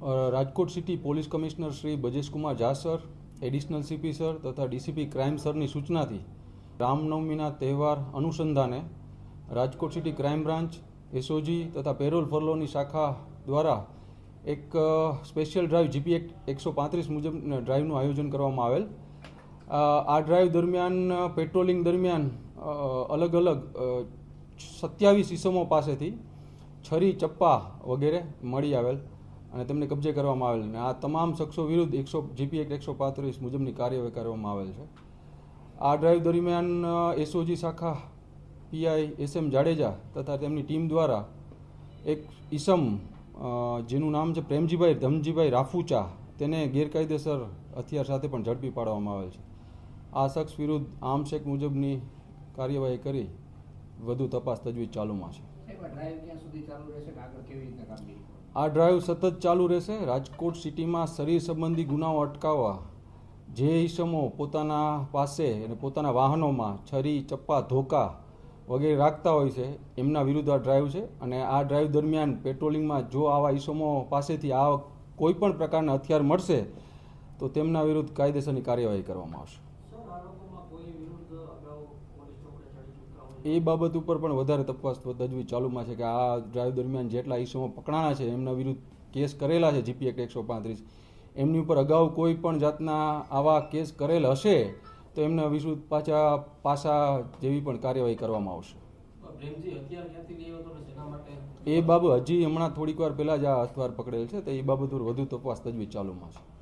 Rajkot city police commissioner Shri Bajeshkumar Jha sir, additional CP sir તથા DCP crime સરની સૂચનાથી રામનવમીના તહેવાર અનુસંધાને Rajkot city crime branch, SOG તથા પેરોલ ફરલોની શાખા દ્વારા એક સ્પેશિયલ ડ્રાઈવ જીપી એક્ટ 135 મુજબ ડ્રાઈવનું આયોજન કરવામાં આવેલ. આ ડ્રાઈવ દરમિયાન પેટ્રોલિંગ દરમિયાન અલગ અલગ 27 ઇસમો પાસેથી છરી, ચપ્પા વગેરે મળી આવેલ અને તેમને કબજે કરવામાં આવેલ અને આ તમામ શખ્સો વિરુદ્ધ જીપી એક્ટ 135 મુજબની કાર્યવાહી કરવામાં આવેલ છે. આ ડ્રાઈવ દરમિયાન એસઓજી શાખા પીઆઈ એસએમ જાડેજા તથા તેમની ટીમ દ્વારા એક ઈસમ જેનું નામ છે પ્રેમજીભાઈ ધમજીભાઈ રાફુચા, તેને ગેરકાયદેસર હથિયાર સાથે પણ ઝડપી પાડવામાં આવેલ છે. આ શખ્સ વિરુદ્ધ આર્મ્સ એક્ટ મુજબની કાર્યવાહી કરી વધુ તપાસ તજવીજ ચાલુમાં છે. આ ડ્રાઈવ સતત ચાલુ રહેશે. રાજકોટ સિટીમાં શરીર સંબંધી ગુનાઓ અટકાવવા જે ઈસમો પોતાના પાસે અને પોતાના વાહનોમાં છરી, ચપ્પા, ધોકા વગેરે રાખતા હોય છે એમના વિરુદ્ધ આ ડ્રાઈવ છે અને આ ડ્રાઈવ દરમિયાન પેટ્રોલિંગમાં જો આવા ઈસમો પાસેથી આ કોઈ પણ પ્રકારના હથિયાર મળશે તો તેમના વિરુદ્ધ કાયદેસરની કાર્યવાહી કરવામાં આવશે. એ બાબત ઉપર પણ વધારે તપાસ તજવીજ ચાલુમાં છે કે આ ડ્રાઈવ દરમિયાન જેટલા ઈસમો પકડાણા છે એમના વિરુદ્ધ કેસ કરેલા છે જીપી એક્ટ 135, એમની ઉપર અગાઉ કોઈ પણ જાતના આવા કેસ કરેલ હશે તો એમના વિરુદ્ધ પાછા જેવી પણ કાર્યવાહી કરવામાં આવશે. એ બાબત હજી હમણાં થોડીક વાર પહેલાં જ આ હથિયાર પકડેલ છે તો એ બાબત પર વધુ તપાસ તજવીજ ચાલુમાં છે.